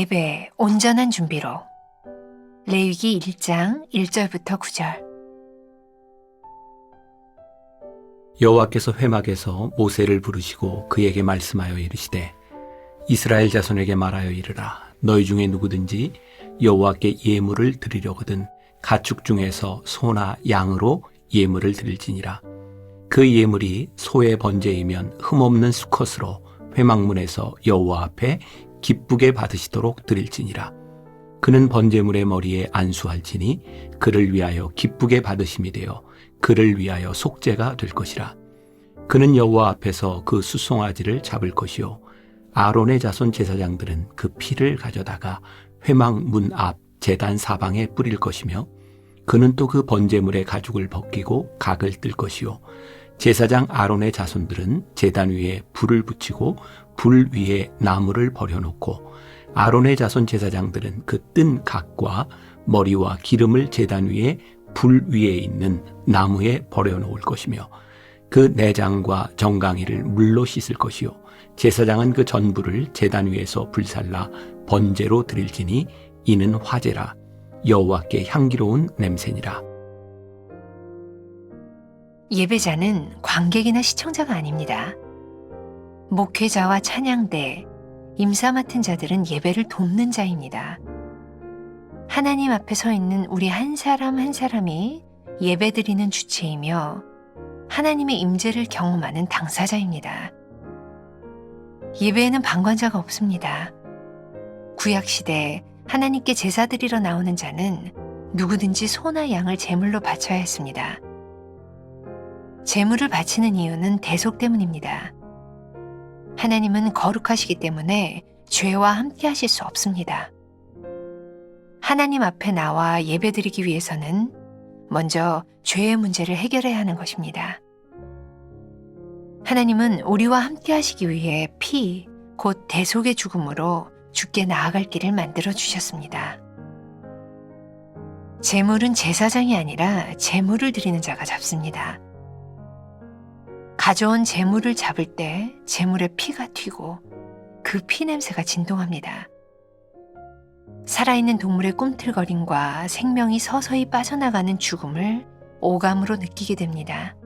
예배 온전한 준비로. 레위기 1장 1절부터 9절. 여호와께서 회막에서 모세를 부르시고 그에게 말씀하여 이르시되 이스라엘 자손에게 말하여 이르라. 너희 중에 누구든지 여호와께 예물을 드리려거든 가축 중에서 소나 양으로 예물을 드릴지니라. 그 예물이 소의 번제이면 흠없는 수컷으로 회막문에서 여호와 앞에 기쁘게 받으시도록 드릴지니라. 그는 번제물의 머리에 안수할지니 그를 위하여 기쁘게 받으심이 되어 그를 위하여 속죄가 될 것이라. 그는 여호와 앞에서 그 수송아지를 잡을 것이요 아론의 자손 제사장들은 그 피를 가져다가 회막 문 앞 제단 사방에 뿌릴 것이며 그는 또 그 번제물의 가죽을 벗기고 각을 뜰 것이요 제사장 아론의 자손들은 제단 위에 불을 붙이고 불 위에 나무를 버려놓고 아론의 자손 제사장들은 그 뜬 각과 머리와 기름을 제단 위에 불 위에 있는 나무에 버려놓을 것이며 그 내장과 정강이를 물로 씻을 것이요 제사장은 그 전부를 제단 위에서 불살라 번제로 드릴지니 이는 화제라. 여호와께 향기로운 냄새니라. 예배자는 관객이나 시청자가 아닙니다. 목회자와 찬양대, 임사 맡은 자들은 예배를 돕는 자입니다. 하나님 앞에 서 있는 우리 한 사람 한 사람이 예배드리는 주체이며 하나님의 임재를 경험하는 당사자입니다. 예배에는 방관자가 없습니다. 구약시대 하나님께 제사 드리러 나오는 자는 누구든지 소나 양을 제물로 바쳐야 했습니다. 제물을 바치는 이유는 대속 때문입니다. 하나님은 거룩하시기 때문에 죄와 함께 하실 수 없습니다. 하나님 앞에 나와 예배드리기 위해서는 먼저 죄의 문제를 해결해야 하는 것입니다. 하나님은 우리와 함께 하시기 위해 피, 곧 대속의 죽음으로 주께 나아갈 길을 만들어 주셨습니다. 제물은 제사장이 아니라 제물을 드리는 자가 잡습니다. 가져온 제물을 잡을 때 제물의 피가 튀고 그 피 냄새가 진동합니다. 살아있는 동물의 꿈틀거림과 생명이 서서히 빠져나가는 죽음을 오감으로 느끼게 됩니다.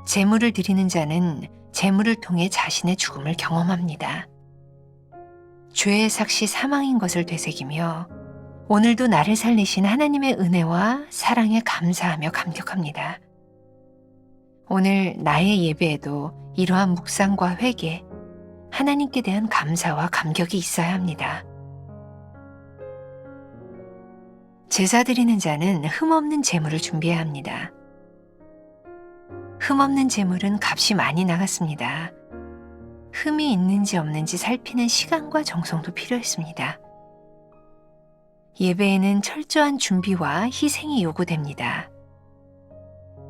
제물을 드리는 자는 제물을 통해 자신의 죽음을 경험합니다. 죄의 삭시 사망인 것을 되새기며 오늘도 나를 살리신 하나님의 은혜와 사랑에 감사하며 감격합니다. 오늘 나의 예배에도 이러한 묵상과 회개, 하나님께 대한 감사와 감격이 있어야 합니다. 제사 드리는 자는 흠없는 제물을 준비해야 합니다. 흠없는 제물은 값이 많이 나갔습니다. 흠이 있는지 없는지 살피는 시간과 정성도 필요했습니다. 예배에는 철저한 준비와 희생이 요구됩니다.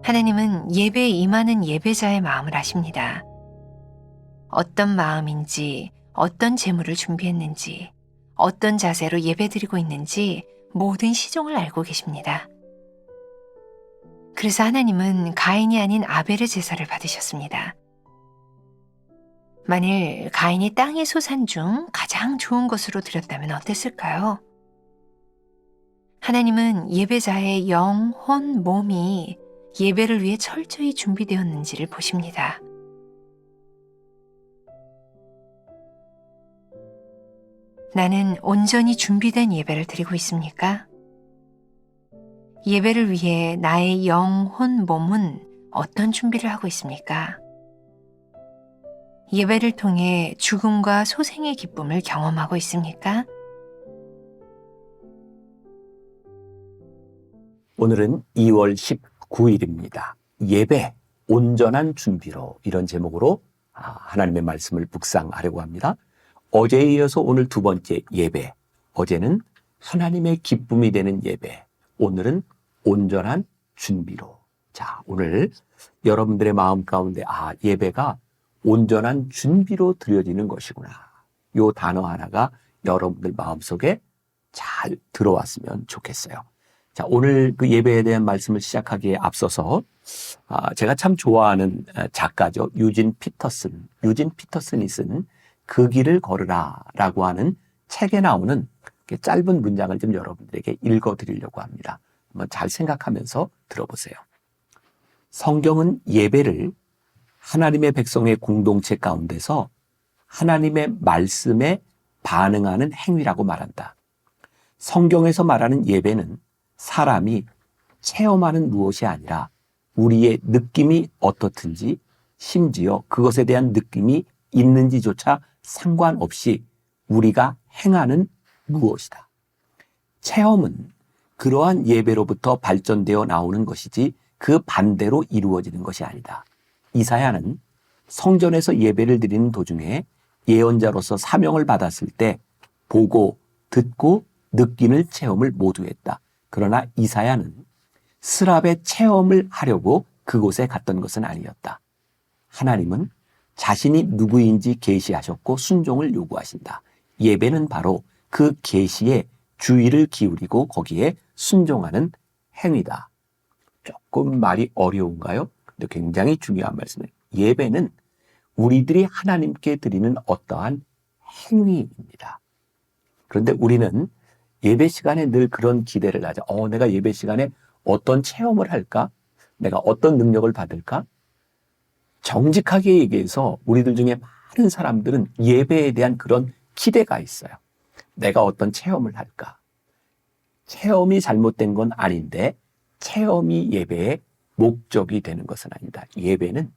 하나님은 예배에 임하는 예배자의 마음을 아십니다. 어떤 마음인지, 어떤 제물을 준비했는지, 어떤 자세로 예배드리고 있는지 모든 시종을 알고 계십니다. 그래서 하나님은 가인이 아닌 아벨의 제사를 받으셨습니다. 만일 가인이 땅의 소산 중 가장 좋은 것으로 드렸다면 어땠을까요? 하나님은 예배자의 영, 혼, 몸이 예배를 위해 철저히 준비되었는지를 보십니다. 나는 온전히 준비된 예배를 드리고 있습니까? 예배를 위해 나의 영, 혼, 몸은 어떤 준비를 하고 있습니까? 예배를 통해 죽음과 소생의 기쁨을 경험하고 있습니까? 오늘은 2월 19일입니다. 예배, 온전한 준비로, 이런 제목으로 하나님의 말씀을 묵상하려고 합니다. 어제에 이어서 오늘 두 번째 예배, 어제는 하나님의 기쁨이 되는 예배, 오늘은 온전한 준비로. 자, 오늘 여러분들의 마음 가운데 예배가 온전한 준비로 드려지는 것이구나. 요 단어 하나가 여러분들 마음속에 잘 들어왔으면 좋겠어요. 자, 오늘 그 예배에 대한 말씀을 시작하기에 앞서서 제가 참 좋아하는 작가죠. 유진 피터슨이 쓴 그 길을 걸으라 라고 하는 책에 나오는 짧은 문장을 좀 여러분들에게 읽어드리려고 합니다. 한번 잘 생각하면서 들어보세요. 성경은 예배를 하나님의 백성의 공동체 가운데서 하나님의 말씀에 반응하는 행위라고 말한다. 성경에서 말하는 예배는 사람이 체험하는 무엇이 아니라 우리의 느낌이 어떻든지 심지어 그것에 대한 느낌이 있는지조차 상관없이 우리가 행하는 무엇이다. 체험은 그러한 예배로부터 발전되어 나오는 것이지 그 반대로 이루어지는 것이 아니다. 이사야는 성전에서 예배를 드리는 도중에 예언자로서 사명을 받았을 때 보고 듣고 느끼는 체험을 모두 했다. 그러나 이사야는 스랍의 체험을 하려고 그곳에 갔던 것은 아니었다. 하나님은 자신이 누구인지 계시하셨고 순종을 요구하신다. 예배는 바로 그 계시에 주의를 기울이고 거기에 순종하는 행위다. 조금 말이 어려운가요? 근데 굉장히 중요한 말씀이에요. 예배는 우리들이 하나님께 드리는 어떠한 행위입니다. 그런데 우리는 예배 시간에 늘 그런 기대를 하죠. 내가 예배 시간에 어떤 체험을 할까? 내가 어떤 능력을 받을까? 정직하게 얘기해서 우리들 중에 많은 사람들은 예배에 대한 그런 기대가 있어요. 내가 어떤 체험을 할까? 체험이 잘못된 건 아닌데 체험이 예배의 목적이 되는 것은 아니다. 예배는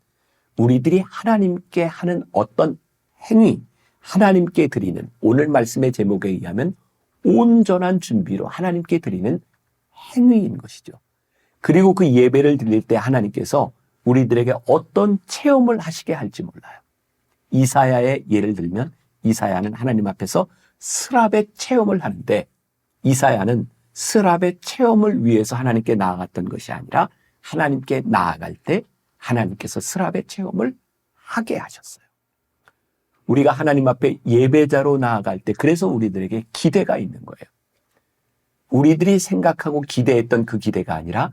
우리들이 하나님께 하는 어떤 행위, 하나님께 드리는 오늘 말씀의 제목에 의하면 온전한 준비로 하나님께 드리는 행위인 것이죠. 그리고 그 예배를 드릴 때 하나님께서 우리들에게 어떤 체험을 하시게 할지 몰라요. 이사야의 예를 들면 이사야는 하나님 앞에서 스랍의 체험을 하는데 이사야는 스랍의 체험을 위해서 하나님께 나아갔던 것이 아니라 하나님께 나아갈 때 하나님께서 스랍의 체험을 하게 하셨어요. 우리가 하나님 앞에 예배자로 나아갈 때 그래서 우리들에게 기대가 있는 거예요. 우리들이 생각하고 기대했던 그 기대가 아니라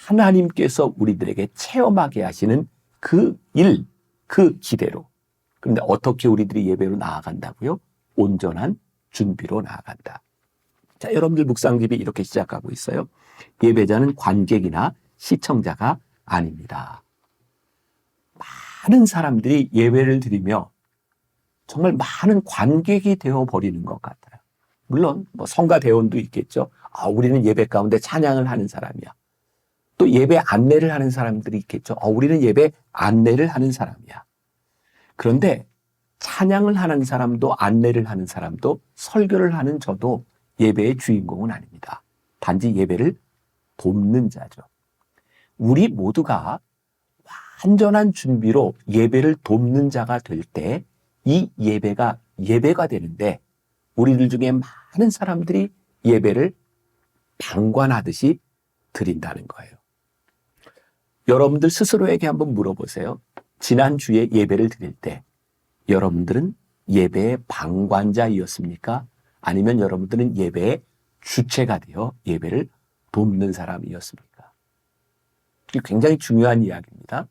하나님께서 우리들에게 체험하게 하시는 그 일, 그 기대로. 그런데 어떻게 우리들이 예배로 나아간다고요? 온전한 준비로 나아간다. 자, 여러분들 묵상집이 이렇게 시작하고 있어요. 예배자는 관객이나 시청자가 아닙니다. 많은 사람들이 예배를 드리며 정말 많은 관객이 되어버리는 것 같아요. 물론 성가대원도 있겠죠. 우리는 예배 가운데 찬양을 하는 사람이야. 또 예배 안내를 하는 사람들이 있겠죠. 우리는 예배 안내를 하는 사람이야. 그런데 찬양을 하는 사람도 안내를 하는 사람도 설교를 하는 저도 예배의 주인공은 아닙니다. 단지 예배를 돕는 자죠. 우리 모두가 완전한 준비로 예배를 돕는 자가 될 때 이 예배가 되는데 우리들 중에 많은 사람들이 예배를 방관하듯이 드린다는 거예요. 여러분들 스스로에게 한번 물어보세요. 지난주에 예배를 드릴 때 여러분들은 예배의 방관자이었습니까? 아니면 여러분들은 예배의 주체가 되어 예배를 돕는 사람이었습니까? 이게 굉장히 중요한 이야기입니다.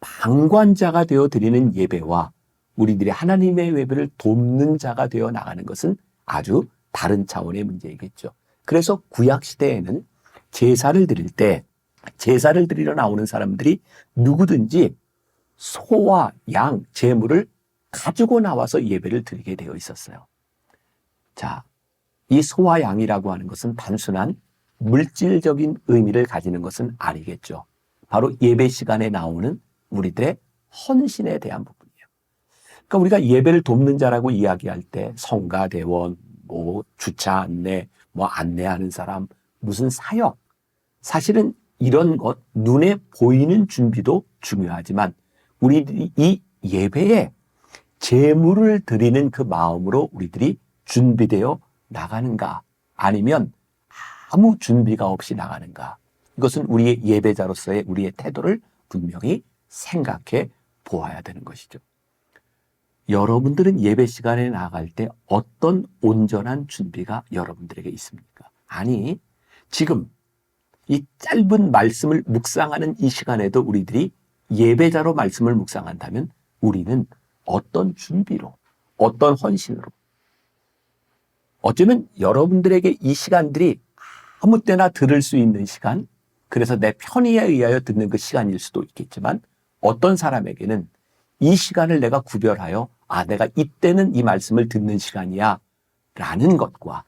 방관자가 되어 드리는 예배와 우리들이 하나님의 예배를 돕는 자가 되어 나가는 것은 아주 다른 차원의 문제이겠죠. 그래서 구약 시대에는 제사를 드리러 나오는 사람들이 누구든지 소와 양, 제물을 가지고 나와서 예배를 드리게 되어 있었어요. 자, 이 소와 양이라고 하는 것은 단순한 물질적인 의미를 가지는 것은 아니겠죠. 바로 예배 시간에 나오는 우리들의 헌신에 대한 부분이에요. 그러니까 우리가 예배를 돕는 자라고 이야기할 때 성가대원, 주차 안내, 안내하는 사람, 무슨 사역. 사실은 이런 것, 눈에 보이는 준비도 중요하지만 우리들이 이 예배에 제물을 드리는 그 마음으로 우리들이 준비되어 나가는가 아니면 아무 준비가 없이 나가는가. 이것은 우리의 예배자로서의 우리의 태도를 분명히 생각해 보아야 되는 것이죠. 여러분들은 예배 시간에 나갈 때 어떤 온전한 준비가 여러분들에게 있습니까? 아니, 지금 이 짧은 말씀을 묵상하는 이 시간에도 우리들이 예배자로 말씀을 묵상한다면 우리는 어떤 준비로, 어떤 헌신으로 어쩌면 여러분들에게 이 시간들이 아무 때나 들을 수 있는 시간, 그래서 내 편의에 의하여 듣는 그 시간일 수도 있겠지만 어떤 사람에게는 이 시간을 내가 구별하여 내가 이때는 이 말씀을 듣는 시간이야 라는 것과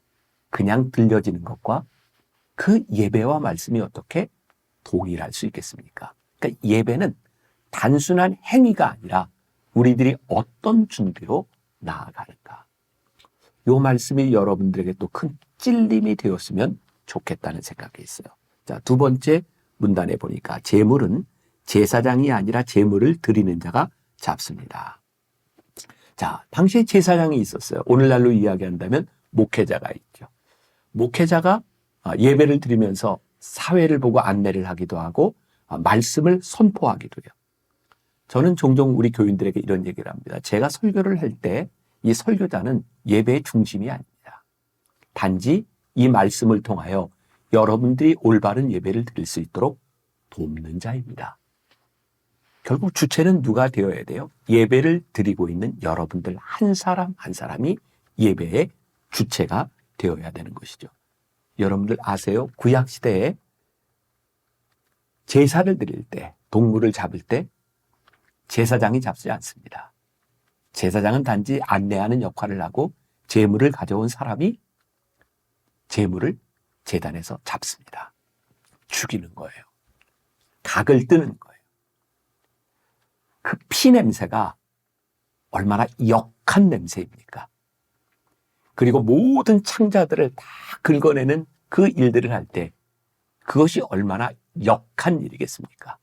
그냥 들려지는 것과 그 예배와 말씀이 어떻게 동일할 수 있겠습니까? 그러니까 예배는 단순한 행위가 아니라 우리들이 어떤 준비로 나아가는가. 이 말씀이 여러분들에게 또 큰 찔림이 되었으면 좋겠다는 생각이 있어요. 자, 두 번째 문단에 보니까 제물은 제사장이 아니라 제물을 드리는 자가 잡습니다. 자, 당시에 제사장이 있었어요. 오늘날로 이야기한다면 목회자가 있죠. 목회자가 예배를 드리면서 사회를 보고 안내를 하기도 하고 말씀을 선포하기도 해요. 저는 종종 우리 교인들에게 이런 얘기를 합니다. 제가 설교를 할 때 이 설교자는 예배의 중심이 아닙니다. 단지 이 말씀을 통하여 여러분들이 올바른 예배를 드릴 수 있도록 돕는 자입니다. 결국 주체는 누가 되어야 돼요? 예배를 드리고 있는 여러분들 한 사람 한 사람이 예배의 주체가 되어야 되는 것이죠. 여러분들 아세요? 구약시대에 제사를 드릴 때, 동물을 잡을 때 제사장이 잡지 않습니다. 제사장은 단지 안내하는 역할을 하고 제물을 가져온 사람이 제물을 제단에서 잡습니다. 죽이는 거예요. 각을 뜨는 거예요. 그 피 냄새가 얼마나 역한 냄새입니까? 그리고 모든 창자들을 다 긁어내는 그 일들을 할 때 그것이 얼마나 역한 일이겠습니까?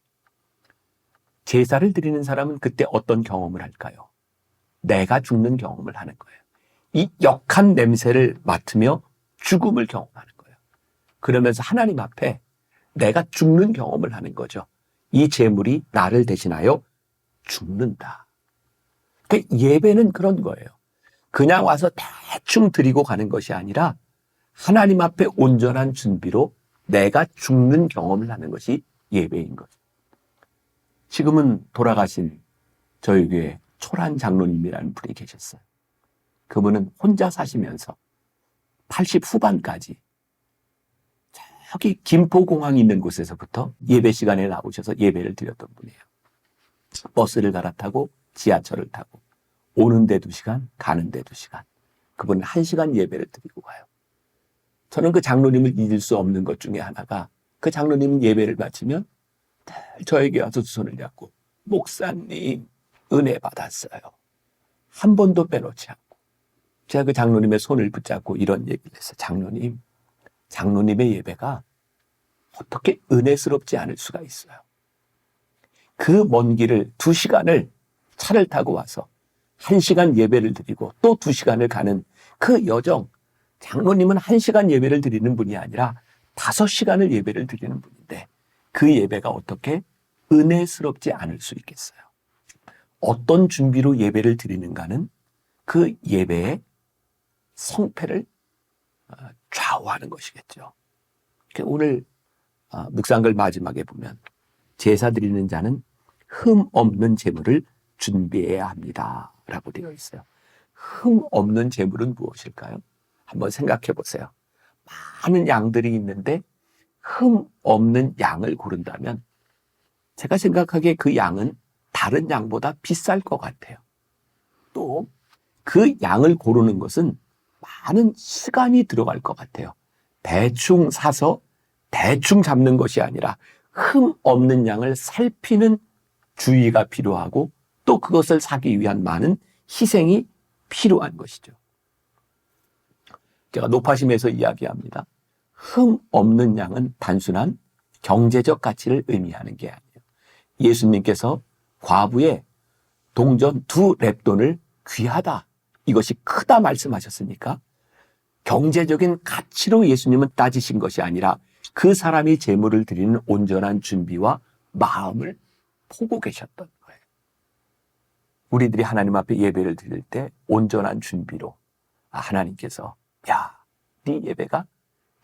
제사를 드리는 사람은 그때 어떤 경험을 할까요? 내가 죽는 경험을 하는 거예요. 이 역한 냄새를 맡으며 죽음을 경험하는 거예요. 그러면서 하나님 앞에 내가 죽는 경험을 하는 거죠. 이 제물이 나를 대신하여 죽는다. 그러니까 예배는 그런 거예요. 그냥 와서 대충 드리고 가는 것이 아니라 하나님 앞에 온전한 준비로 내가 죽는 경험을 하는 것이 예배인 거죠. 지금은 돌아가신 저희 교회 초란 장로님이라는 분이 계셨어요. 그분은 혼자 사시면서 80 후반까지 저기 김포공항이 있는 곳에서부터 예배 시간에 나오셔서 예배를 드렸던 분이에요. 버스를 갈아타고 지하철을 타고 오는데 2시간, 가는데 2시간. 그분은 1시간 예배를 드리고 가요. 저는 그 장로님을 잊을 수 없는 것 중에 하나가 그 장로님은 예배를 마치면 저에게 와서 두 손을 잡고 목사님 은혜 받았어요. 한 번도 빼놓지 않고. 제가 그 장로님의 손을 붙잡고 이런 얘기를 했어요. 장로님의 예배가 어떻게 은혜스럽지 않을 수가 있어요. 그 먼 길을 2시간을 차를 타고 와서 1시간 예배를 드리고 또 2시간을 가는 그 여정, 장로님은 1시간 예배를 드리는 분이 아니라 5시간을 예배를 드리는 분인데 그 예배가 어떻게 은혜스럽지 않을 수 있겠어요. 어떤 준비로 예배를 드리는가는 그 예배의 성패를 좌우하는 것이겠죠. 오늘 묵상글 마지막에 보면 제사 드리는 자는 흠 없는 제물을 준비해야 합니다 라고 되어 있어요. 흠 없는 제물은 무엇일까요? 한번 생각해 보세요. 많은 양들이 있는데 흠 없는 양을 고른다면 제가 생각하기에 그 양은 다른 양보다 비쌀 것 같아요. 또 그 양을 고르는 것은 많은 시간이 들어갈 것 같아요. 대충 사서 대충 잡는 것이 아니라 흠 없는 양을 살피는 주의가 필요하고 또 그것을 사기 위한 많은 희생이 필요한 것이죠. 제가 노파심에서 이야기합니다. 흠 없는 양은 단순한 경제적 가치를 의미하는 게 아니에요. 예수님께서 과부의 동전 2렙돈을 귀하다, 이것이 크다 말씀하셨으니까 경제적인 가치로 예수님은 따지신 것이 아니라 그 사람이 제물을 드리는 온전한 준비와 마음을 보고 계셨던 거예요. 우리들이 하나님 앞에 예배를 드릴 때 온전한 준비로 하나님께서 야, 네 예배가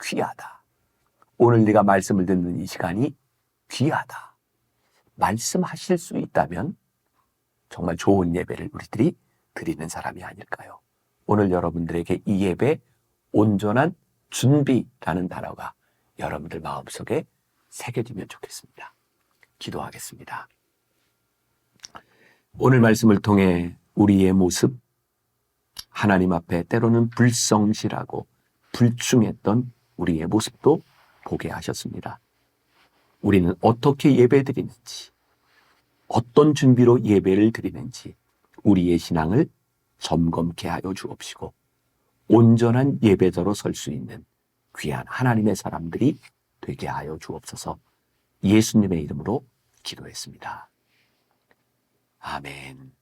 귀하다. 오늘 네가 말씀을 듣는 이 시간이 귀하다. 말씀하실 수 있다면 정말 좋은 예배를 우리들이 드리는 사람이 아닐까요? 오늘 여러분들에게 이 예배 온전한 준비라는 단어가 여러분들 마음속에 새겨지면 좋겠습니다. 기도하겠습니다. 오늘 말씀을 통해 우리의 모습, 하나님 앞에 때로는 불성실하고 불충했던 우리의 모습도 보게 하셨습니다. 우리는 어떻게 예배드리는지, 어떤 준비로 예배를 드리는지 우리의 신앙을 점검케 하여 주옵시고 온전한 예배자로 설 수 있는 귀한 하나님의 사람들이 되게 하여 주옵소서. 예수님의 이름으로 기도했습니다. 아멘.